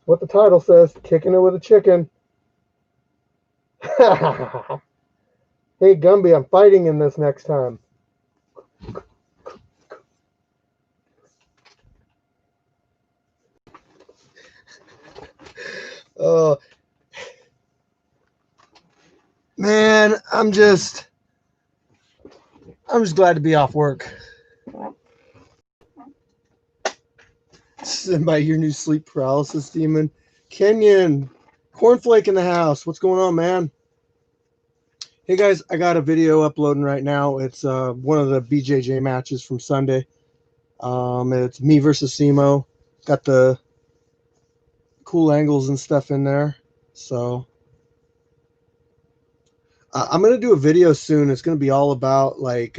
what the title says, kicking it with a chicken. Hey, Gumby, I'm fighting in this next time. Oh, man, I'm just glad to be off work. Send by your new sleep paralysis demon. Kenyon, Cornflake in the house. What's going on, man? Hey guys, I got a video uploading right now. It's one of the BJJ matches from Sunday. It's me versus Simo. Got the cool angles and stuff in there. So I'm gonna do a video soon. It's gonna be all about like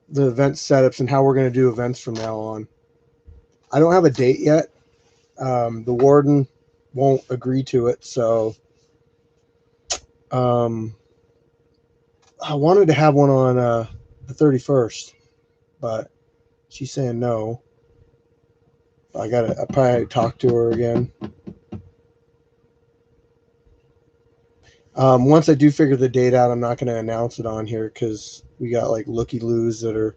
the event setups and how we're gonna do events from now on. I don't have a date yet. The warden won't agree to it, so I wanted to have one on the 31st, but she's saying no. I probably talk to her again. Once I do figure the date out, I'm not going to announce it on here because we got like looky-loos that are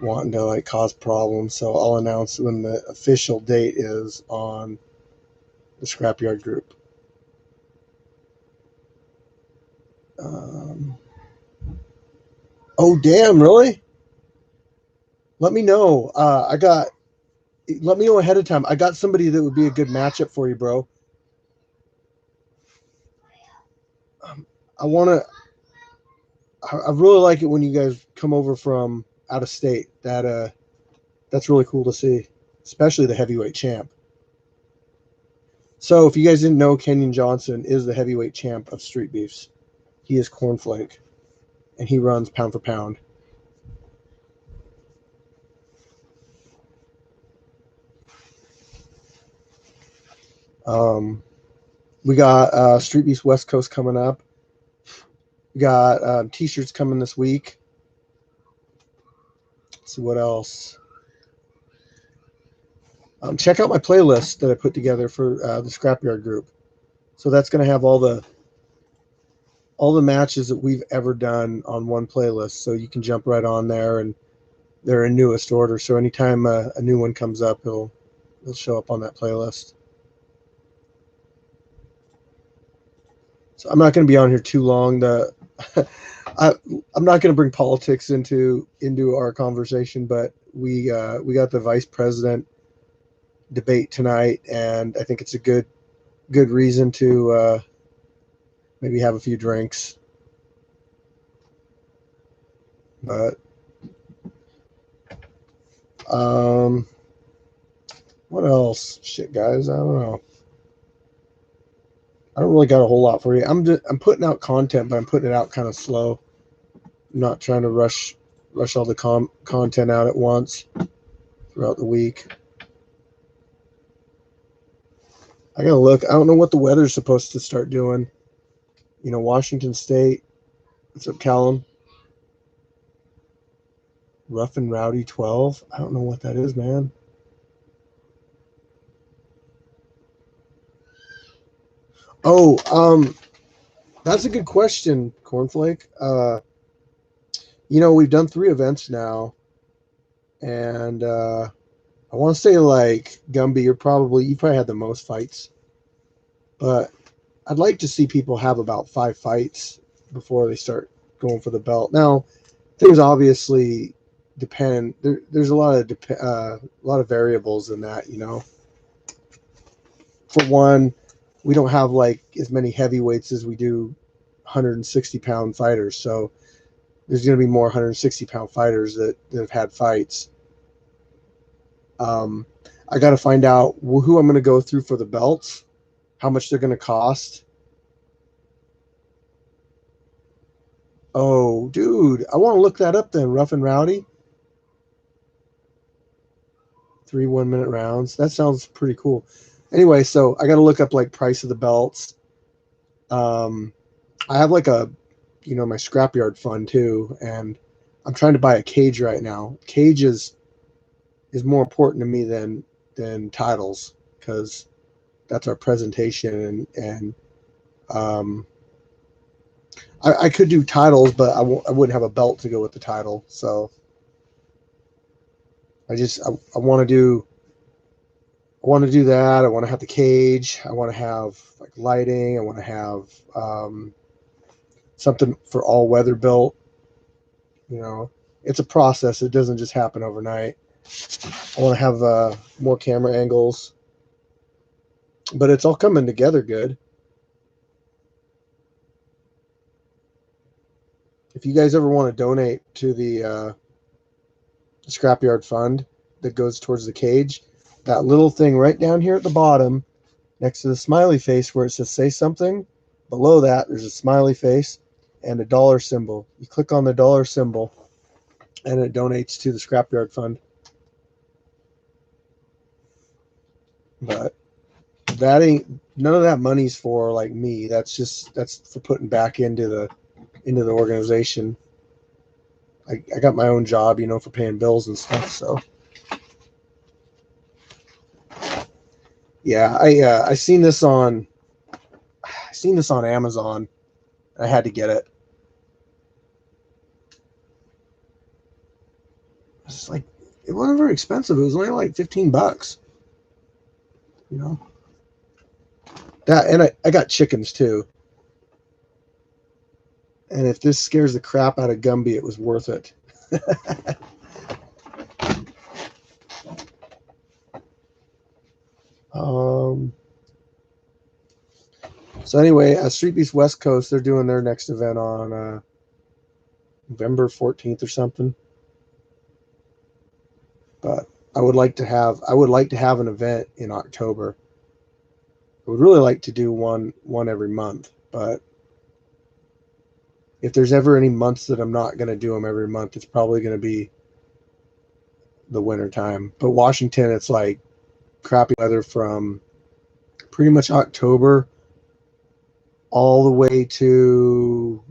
wanting to like cause problems. So I'll announce when the official date is on the Scrapyard group. Oh, damn, really? Let me know. Let me know ahead of time. I got somebody that would be a good matchup for you, bro. I really like it when you guys come over from out of state. That's really cool to see, especially the heavyweight champ. So if you guys didn't know, Kenyon Johnson is the heavyweight champ of Street Beefs. He is Cornflake, and he runs pound for pound. We got Street Beefs West Coast coming up. We got t-shirts coming this week. Let's see what else. Check out my playlist that I put together for the Scrapyard group. So that's going to have all the matches that we've ever done on one playlist. So you can jump right on there, and they're in newest order. So anytime a new one comes up, it'll show up on that playlist. So I'm not going to be on here too long. I'm not going to bring politics into our conversation, but we got the vice president debate tonight, and I think it's a good reason to maybe have a few drinks. But what else? Shit, guys, I don't know. I don't really got a whole lot for you. I'm putting out content, but I'm putting it out kind of slow. I'm not trying to rush all the content out at once throughout the week. I gotta look. I don't know what the weather's supposed to start doing. You know, Washington State. What's up, Callum? Rough and Rowdy 12. I don't know what that is, man. Oh, that's a good question, Cornflake. You know, we've done 3 events now, and I want to say like Gumby, you probably had the most fights, but I'd like to see people have about 5 fights before they start going for the belt. Now, things obviously depend. There's a lot of variables in that, you know. For one, we don't have like as many heavyweights as we do 160-pound fighters, so there's going to be more 160-pound fighters that have had fights. I got to find out who I'm going to go through for the belts, how much they're going to cost. Oh, dude, I want to look that up then. Rough and Rowdy. 3 1-minute rounds. That sounds pretty cool. Anyway, so I got to look up like price of the belts. I have like my Scrapyard fund too, and I'm trying to buy a cage right now. Cage is more important to me than than titles, because that's our presentation, and I could do titles, but I wouldn't have a belt to go with the title. So I want to do that. I want to have the cage. I want to have like lighting. I want to have something for all weather built. You know, it's a process. It doesn't just happen overnight. I want to have more camera angles, but it's all coming together good. If you guys ever want to donate to the scrapyard fund that goes towards the cage, that little thing right down here at the bottom next to the smiley face where it says say something, below that there's a smiley face and a dollar symbol. You click on the dollar symbol and it donates to the scrapyard fund. But that ain't, none of that money's for like me. That's for putting back into the organization. I got my own job, for paying bills and stuff. So yeah, I seen this on Amazon. I had to get it. It's like, it wasn't very expensive. It was only like $15. That, and I got chickens too. And if this scares the crap out of Gumby, it was worth it. So anyway, Street Beast West Coast, they're doing their next event on November 14th or something. But I would like to have an event in October. I would really like to do one every month, but if there's ever any months that I'm not going to do them every month, it's probably going to be the winter time. But Washington, it's like crappy weather from pretty much October all the way to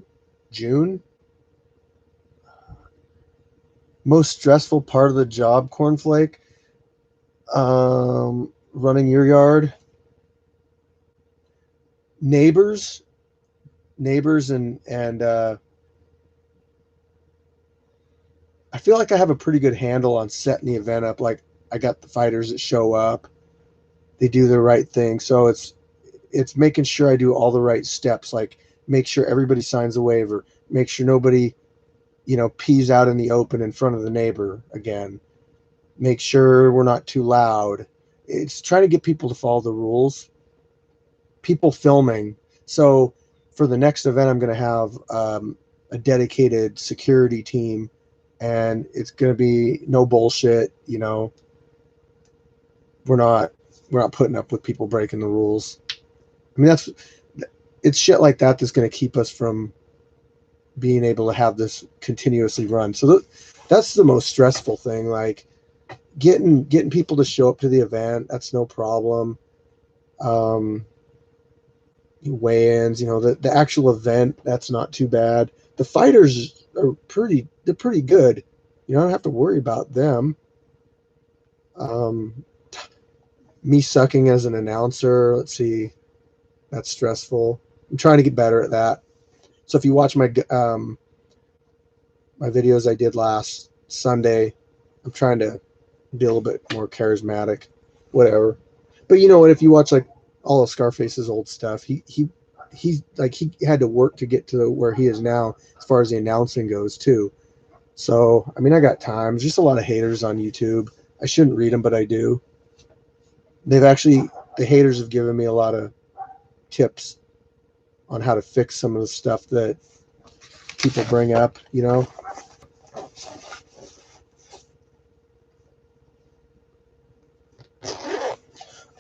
June. Most stressful part of the job, Cornflake, running your yard, neighbors and I feel like I have a pretty good handle on setting the event up. Like, I got the fighters that show up, they do the right thing. So it's making sure I do all the right steps, like make sure everybody signs a waiver, make sure nobody, pees out in the open in front of the neighbor again, make sure we're not too loud. It's trying to get people to follow the rules, people filming. So for the next event, I'm going to have a dedicated security team, and it's going to be no bullshit. We're not putting up with people breaking the rules. I mean, it's shit like that that's going to keep us from being able to have this continuously run. So that's the most stressful thing. Like getting people to show up to the event, that's no problem. Weigh-ins, the actual event, that's not too bad. The fighters are pretty good. You don't have to worry about them. Me sucking as an announcer, let's see, that's stressful. I'm trying to get better at that. So if you watch my videos I did last Sunday, I'm trying to be a little bit more charismatic, whatever. But you know what? If you watch like all of Scarface's old stuff, he had to work to get to where he is now as far as the announcing goes too. So I mean, I got time. There's just a lot of haters on YouTube. I shouldn't read them, but I do. The haters have given me a lot of tips on how to fix some of the stuff that people bring up,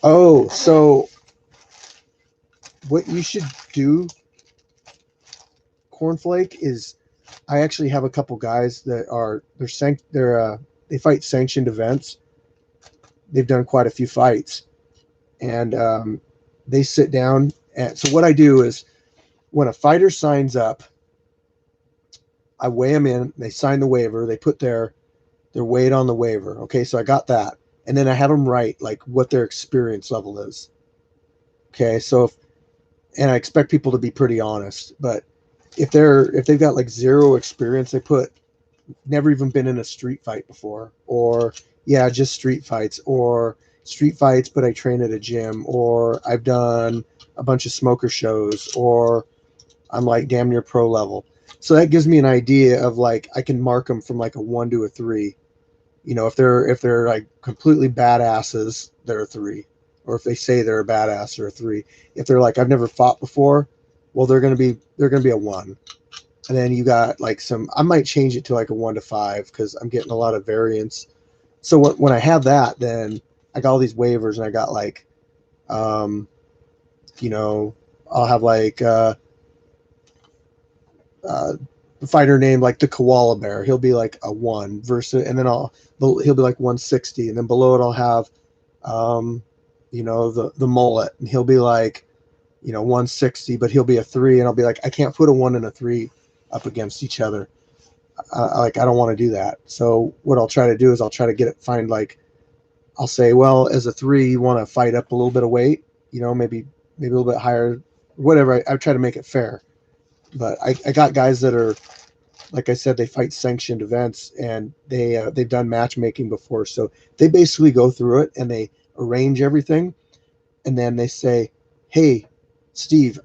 Oh, so what you should do, Cornflake, is I actually have a couple guys that they fight sanctioned events. They've done quite a few fights, and they sit down. And so what I do is, when a fighter signs up, I weigh them in. They sign the waiver. They put their weight on the waiver. Okay, so I got that, and then I have them write like what their experience level is. Okay, so and I expect people to be pretty honest, but if they've got like zero experience, they put never even been in a street fight before, or yeah, just street fights, or street fights, but I train at a gym, or I've done a bunch of smoker shows, or I'm like damn near pro level. So that gives me an idea of like I can mark them from like a 1 to a 3. You know, if they're like completely badasses, they're a 3. Or if they say they're a badass, they're a 3. If they're like I've never fought before, well they're gonna be a 1. And then you got like I might change it to like a 1 to 5 because I'm getting a lot of variance. So when I have that, then I got all these waivers, and I got like, um, you know, I'll have like uh, a fighter named like the koala bear. He'll be like a 1 versus, and then he'll be like 160, and then below it I'll have, um, the mullet, and he'll be like, 160, but he'll be a 3, and I'll be like, I can't put a 1 and a 3 up against each other. I don't want to do that. So what I'll try to do is I'll try to find like, I'll say, well, as a 3, you want to fight up a little bit of weight, maybe a little bit higher, whatever. I try to make it fair. But I got guys that are, like I said, they fight sanctioned events, and they've done matchmaking before. So they basically go through it and they arrange everything, and then they say, hey, Steve,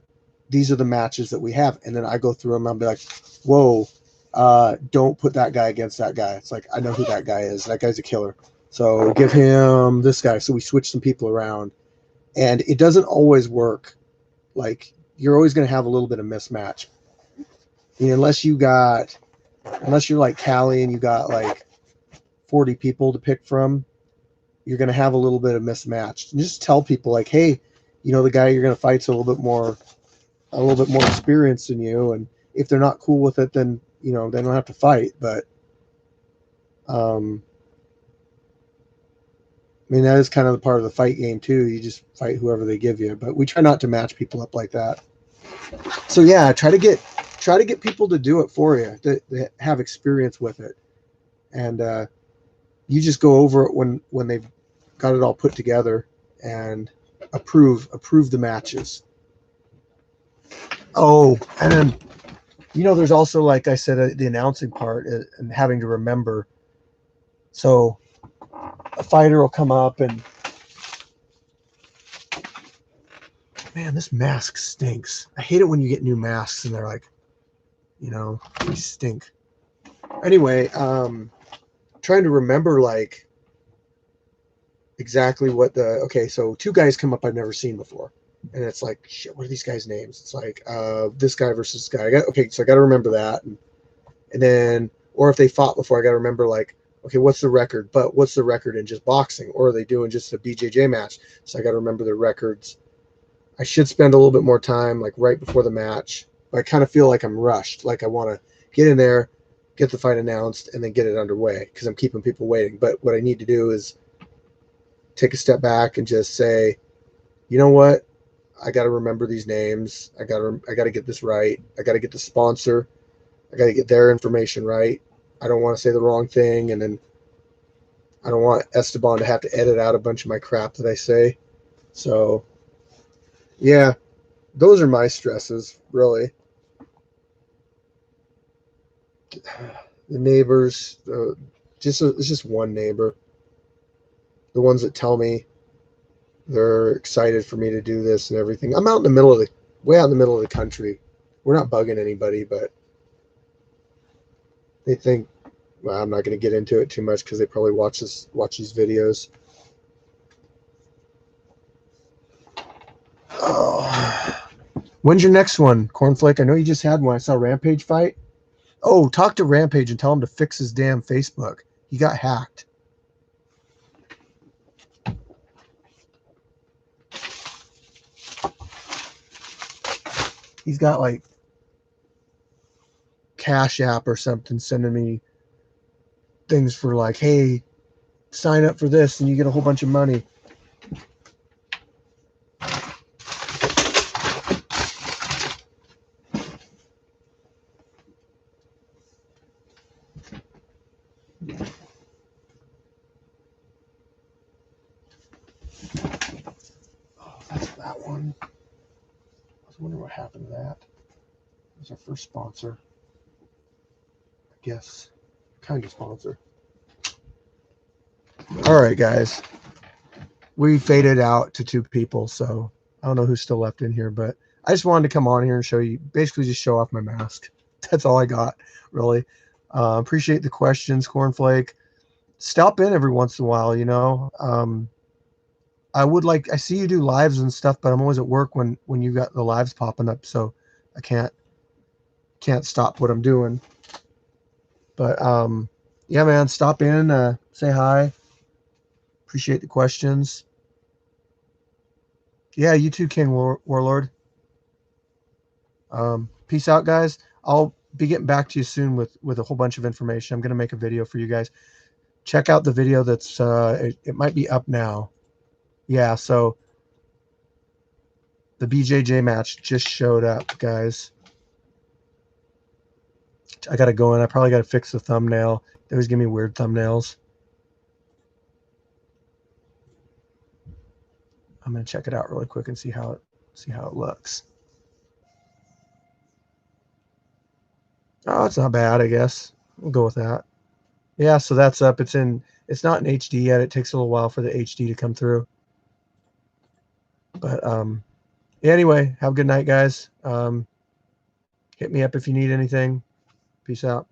these are the matches that we have. And then I go through them. I'll be like, whoa, don't put that guy against that guy. It's like, I know who that guy is. That guy's a killer. So give him this guy. So we switch some people around, and it doesn't always work. Like, you're always going to have a little bit of mismatch. Unless you're like Callie and you got like 40 people to pick from, you're going to have a little bit of mismatch. And just tell people like, hey, the guy you're going to fight's a little bit more experienced than you, and if they're not cool with it, then they don't have to fight. But that is kind of the part of the fight game too. You just fight whoever they give you, but we try not to match people up like that. So yeah, try to get people to do it for you, that have experience with it, and you just go over it when they've got it all put together and approve the matches. Oh, and then there's also, like I said, the announcing part and having to remember. So a fighter will come up and, man, this mask stinks. I hate it when you get new masks and they're like, they stink. Anyway, trying to remember like exactly okay, so 2 guys come up I've never seen before. And it's like, shit, what are these guys' names? It's like, this guy versus this guy. So I got to remember that. And then, or if they fought before, I got to remember like, okay, what's the record? But what's the record in just boxing? Or are they doing just a BJJ match? So I got to remember their records. I should spend a little bit more time like right before the match. But I kind of feel like I'm rushed. Like I want to get in there, get the fight announced, and then get it underway because I'm keeping people waiting. But what I need to do is take a step back and just say, you know what? I got to remember these names. I got to get this right. I got to get the sponsor. I got to get their information right. I don't want to say the wrong thing, and then I don't want Esteban to have to edit out a bunch of my crap that I say. So, yeah, those are my stresses, really. The neighbors, it's just one neighbor. The ones that tell me they're excited for me to do this and everything. I'm way out in the middle of the country. We're not bugging anybody, but they think, well, I'm not going to get into it too much because they probably watch these videos. Oh. When's your next one, Cornflake? I know you just had one. I saw Rampage fight. Oh, talk to Rampage and tell him to fix his damn Facebook. He got hacked. He's got like Cash App or something sending me things for like, hey, sign up for this and you get a whole bunch of money. that one. I was wondering what happened to that. It was our first sponsor. I guess. Kind of sponsor. All right, guys. We faded out to 2 people, so I don't know who's still left in here, but I just wanted to come on here and show you, basically just show off my mask. That's all I got, really. Appreciate the questions, Cornflake. Stop in every once in a while, you know. I see you do lives and stuff, but I'm always at work when you got the lives popping up, so I can't stop what I'm doing. But yeah, man, stop in, say hi. Appreciate the questions. Yeah, you too, King Warlord. Peace out, guys. I'll be getting back to you soon with a whole bunch of information. I'm gonna make a video for you guys. Check out the video that's it might be up now. Yeah, so the BJJ match just showed up, guys. I gotta go in. I probably gotta fix the thumbnail. They always give me weird thumbnails. I'm gonna check it out really quick and see how it looks. Oh, it's not bad, I guess. We'll go with that. Yeah, so that's up. It's not in HD yet. It takes a little while for the HD to come through. But yeah, anyway, have a good night, guys. Hit me up if you need anything. Peace out.